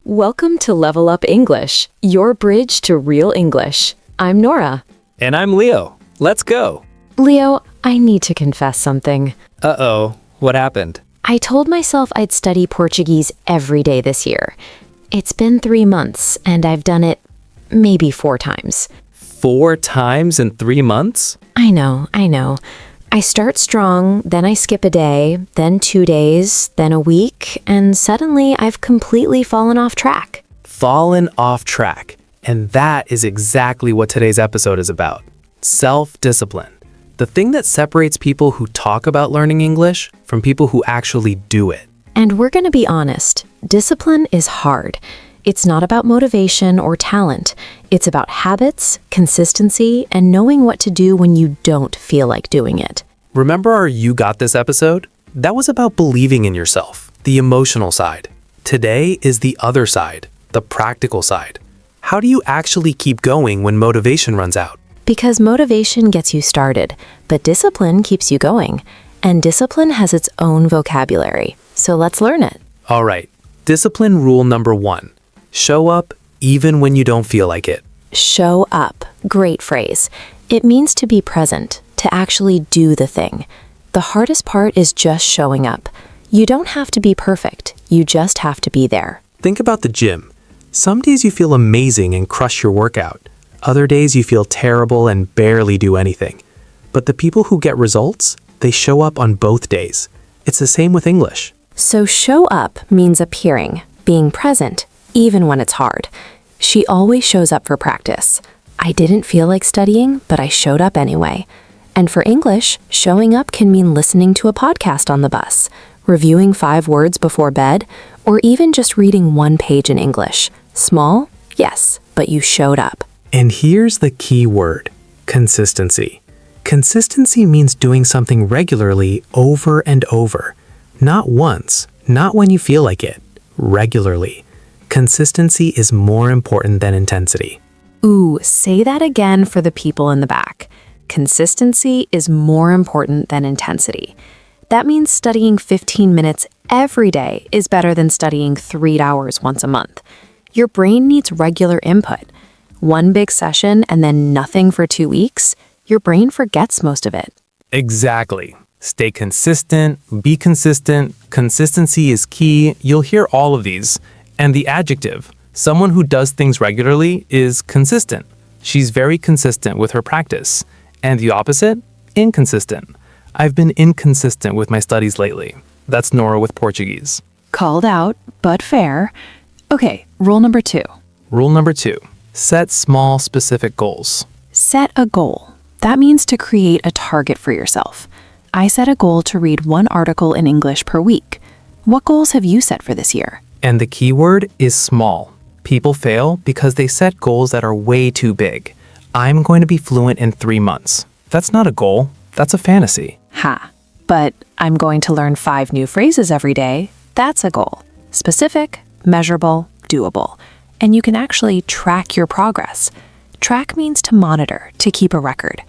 Welcome to Level Up English, your bridge to real English. I'm Nora. And I'm Leo. Let's go. Leo, I need to confess something. Uh-oh. What happened? I told myself I'd study Portuguese every day this year. It's been 3 months, and I've done it maybe 4 times. 4 times in 3 months? I know. I start strong, then I skip a day, then 2 days, then a week, and suddenly I've completely fallen off track. Fallen off track. And that is exactly what today's episode is about. Self-discipline. The thing that separates people who talk about learning English from people who actually do it. And we're going to be honest, discipline is hard. It's not about motivation or talent. It's about habits, consistency, and knowing what to do when you don't feel like doing it. Remember our You Got This episode? That was about believing in yourself, the emotional side. Today is the other side, the practical side. How do you actually keep going when motivation runs out? Because motivation gets you started, but discipline keeps you going. And discipline has its own vocabulary. So let's learn it. All right. Discipline rule number 1. Show up even when you don't feel like it. Show up. Great phrase. It means to be present, to actually do the thing. The hardest part is just showing up. You don't have to be perfect. You just have to be there. Think about the gym. Some days you feel amazing and crush your workout. Other days you feel terrible and barely do anything. But the people who get results, they show up on both days. It's the same with English. So show up means appearing, being present, even when it's hard. She always shows up for practice. I didn't feel like studying, but I showed up anyway. And for English, showing up can mean listening to a podcast on the bus, reviewing 5 words before bed, or even just reading 1 page in English. Small? Yes, but you showed up. And here's the key word, consistency. Consistency means doing something regularly over and over. Not once, not when you feel like it, regularly. Consistency is more important than intensity. Ooh, say that again for the people in the back. Consistency is more important than intensity. That means studying 15 minutes every day is better than studying 3 hours once a month. Your brain needs regular input. 1 big session and then nothing for 2 weeks, your brain forgets most of it. Exactly. Stay consistent, be consistent, consistency is key. You'll hear all of these. And the adjective, someone who does things regularly, is consistent. She's very consistent with her practice. And the opposite, inconsistent. I've been inconsistent with my studies lately. That's Nora with Portuguese. Called out, but fair. Okay, rule number 2. Rule number 2, set small, specific goals. Set a goal. That means to create a target for yourself. I set a goal to read 1 article in English per week. What goals have you set for this year? And the key word is small. People fail because they set goals that are way too big. I'm going to be fluent in 3 months. That's not a goal. That's a fantasy. Ha. But I'm going to learn 5 new phrases every day. That's a goal. Specific, measurable, doable. And you can actually track your progress. Track means to monitor, to keep a record.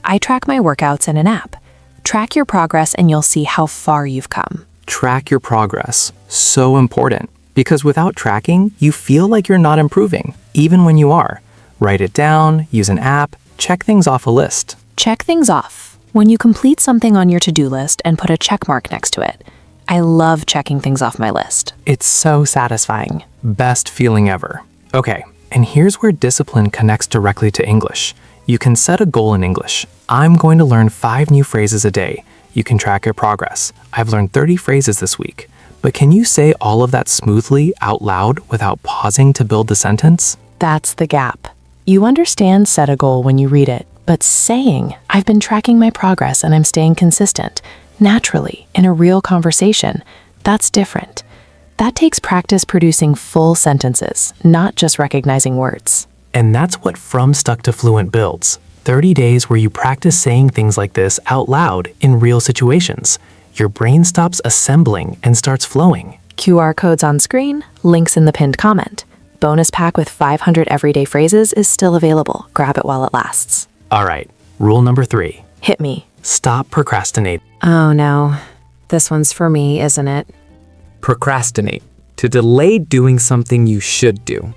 I track my workouts in an app. Track your progress and you'll see how far you've come. Track your progress. So important. Because without tracking, you feel like you're not improving, even when you are. Write it down, use an app, check things off a list. Check things off. When you complete something on your to-do list and put a check mark next to it. I love checking things off my list. It's so satisfying. Best feeling ever. Okay, and here's where discipline connects directly to English. You can set a goal in English. I'm going to learn 5 new phrases a day. You can track your progress. I've learned 30 phrases this week. But can you say all of that smoothly out loud without pausing to build the sentence? That's the gap. You understand set a goal when you read it, but saying, I've been tracking my progress and I'm staying consistent, naturally, in a real conversation, that's different. That takes practice producing full sentences, not just recognizing words. And that's what From Stuck to Fluent builds. 30 days where you practice saying things like this out loud in real situations. Your brain stops assembling and starts flowing. QR codes on screen, links in the pinned comment. Bonus pack with 500 everyday phrases is still available. Grab it while it lasts. All right, rule number 3. Hit me. Stop procrastinating. Oh no, this one's for me, isn't it? Procrastinate. to delay doing something you should do.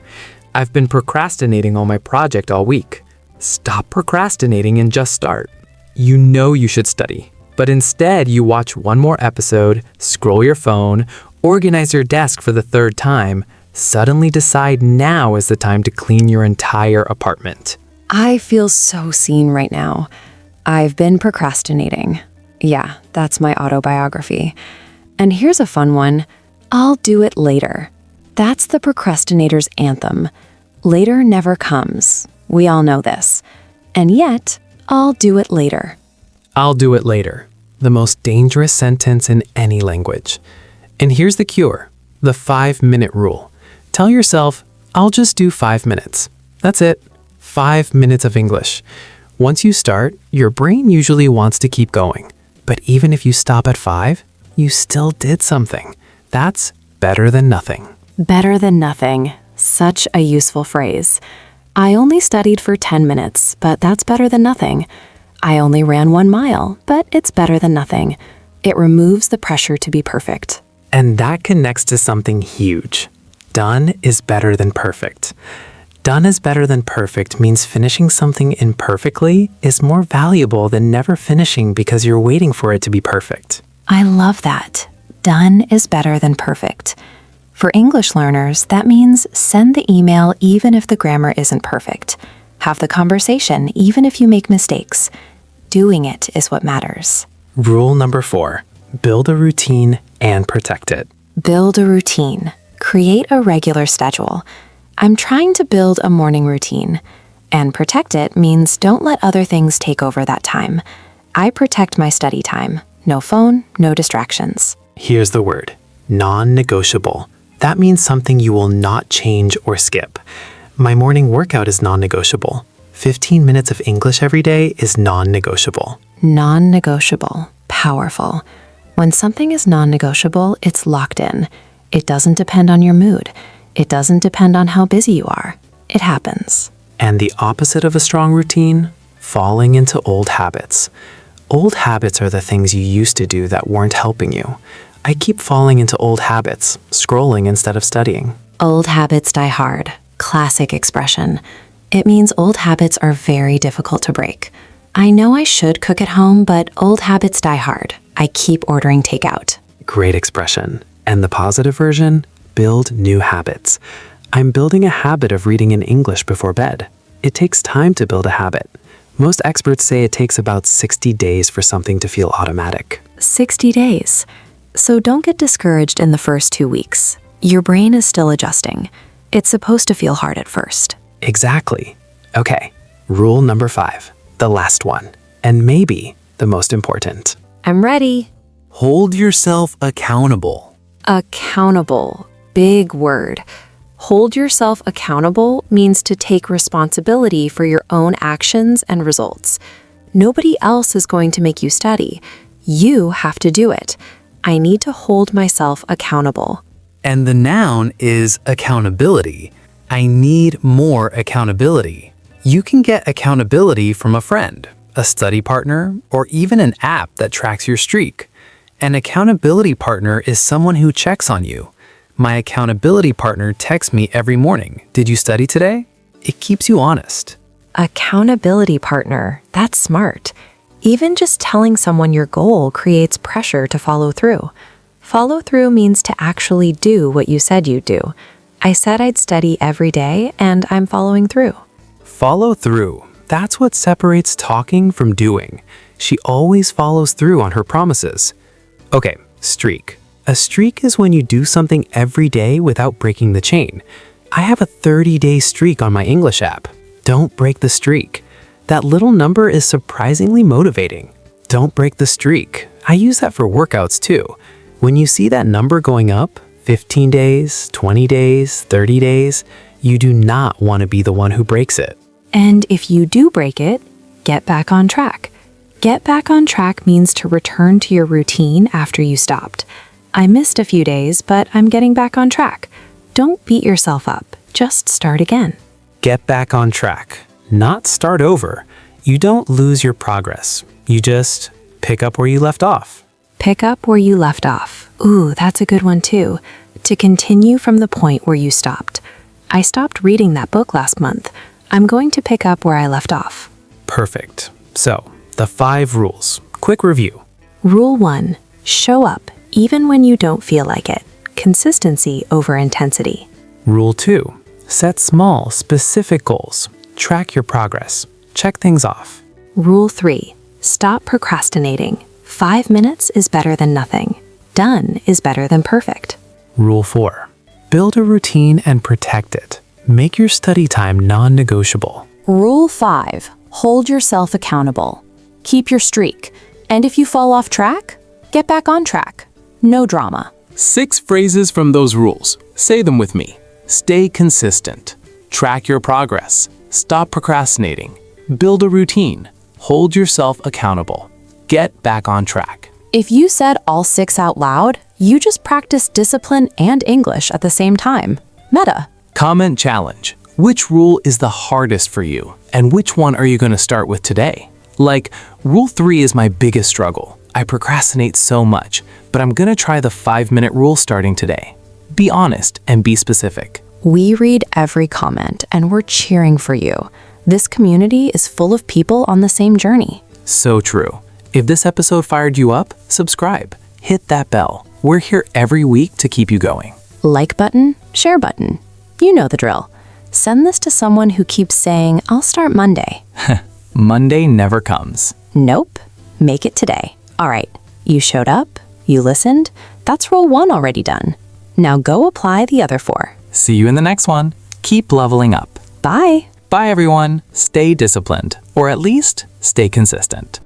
I've been procrastinating on my project all week. Stop procrastinating and just start. You know you should study, but instead you watch one more episode, scroll your phone, organize your desk for the third time, suddenly decide now is the time to clean your entire apartment. I feel so seen right now. I've been procrastinating. Yeah, that's my autobiography. And here's a fun one. I'll do it later. That's the procrastinator's anthem. Later never comes. We all know this. And yet, I'll do it later. I'll do it later. The most dangerous sentence in any language. And here's the cure, the 5-minute rule. Tell yourself, I'll just do 5 minutes. That's it. 5 minutes of English. Once you start, your brain usually wants to keep going. But even if you stop at 5, you still did something. That's better than nothing. Better than nothing. Such a useful phrase. I only studied for 10 minutes, but that's better than nothing. I only ran 1 mile, but it's better than nothing. It removes the pressure to be perfect. And that connects to something huge. Done is better than perfect. Done is better than perfect means finishing something imperfectly is more valuable than never finishing because you're waiting for it to be perfect. I love that. Done is better than perfect. For English learners, that means send the email even if the grammar isn't perfect. Have the conversation even if you make mistakes. Doing it is what matters. Rule number 4, build a routine and protect it. Build a routine. Create a regular schedule. I'm trying to build a morning routine. And protect it means don't let other things take over that time. I protect my study time. No phone, no distractions. Here's the word, non-negotiable. That means something you will not change or skip. My morning workout is non-negotiable. 15 minutes of English every day is non-negotiable. Non-negotiable. Powerful. When something is non-negotiable, it's locked in. It doesn't depend on your mood. It doesn't depend on how busy you are. It happens. And the opposite of a strong routine? Falling into old habits. Old habits are the things you used to do that weren't helping you. I keep falling into old habits, scrolling instead of studying. Old habits die hard. Classic expression. It means old habits are very difficult to break. I know I should cook at home, but old habits die hard. I keep ordering takeout. Great expression. And the positive version? Build new habits. I'm building a habit of reading in English before bed. It takes time to build a habit. Most experts say it takes about 60 days for something to feel automatic. 60 days. So don't get discouraged in the first 2 weeks. Your brain is still adjusting. It's supposed to feel hard at first. Exactly. Okay, rule number 5, the last one, and maybe the most important. I'm ready. Hold yourself accountable. Accountable. Big word. Hold yourself accountable means to take responsibility for your own actions and results. Nobody else is going to make you study. You have to do it. I need to hold myself accountable. And the noun is accountability. I need more accountability. You can get accountability from a friend, a study partner, or even an app that tracks your streak. An accountability partner is someone who checks on you. My accountability partner texts me every morning. Did you study today? It keeps you honest. Accountability partner. That's smart. Even just telling someone your goal creates pressure to follow through. Follow through means to actually do what you said you'd do. I said I'd study every day, and I'm following through. Follow through. That's what separates talking from doing. She always follows through on her promises. Okay, streak. A streak is when you do something every day without breaking the chain. I have a 30-day streak on my English app. Don't break the streak. That little number is surprisingly motivating. Don't break the streak. I use that for workouts too. When you see that number going up, 15 days, 20 days, 30 days, you do not want to be the one who breaks it. And if you do break it, get back on track. Get back on track means to return to your routine after you stopped. I missed a few days, but I'm getting back on track. Don't beat yourself up. Just start again. Get back on track. Not start over. You don't lose your progress. You just pick up where you left off. Pick up where you left off. Ooh, that's a good one too. To continue from the point where you stopped. I stopped reading that book last month. I'm going to pick up where I left off. Perfect. So, the 5 rules. Quick review. Rule 1. Show up, even when you don't feel like it. Consistency over intensity. Rule 2. Set small, specific goals. Track your progress. Check things off. Rule 3. Stop procrastinating. 5 minutes is better than nothing. Done is better than perfect. Rule 4. Build a routine and protect it. Make your study time non-negotiable. Rule 5. Hold yourself accountable. Keep your streak. And if you fall off track, get back on track. No drama. 6 phrases from those rules. Say them with me. Stay consistent. Track your progress. Stop procrastinating. Build a routine. Hold yourself accountable. Get back on track. If you said all 6 out loud, you just practiced discipline and English at the same time. Meta. Comment challenge. Which rule is the hardest for you? And which one are you going to start with today? Like, rule 3 is my biggest struggle. I procrastinate so much, but I'm going to try the 5-minute rule starting today. Be honest and be specific. We read every comment and we're cheering for you. This community is full of people on the same journey. So true. If this episode fired you up, subscribe. Hit that bell. We're here every week to keep you going. Like button, share button. You know the drill. Send this to someone who keeps saying, I'll start Monday. Monday never comes. Nope. Make it today. All right. You showed up. You listened. That's rule 1 already done. Now go apply the other 4. See you in the next one. Keep leveling up. Bye. Bye, everyone. Stay disciplined, or at least stay consistent.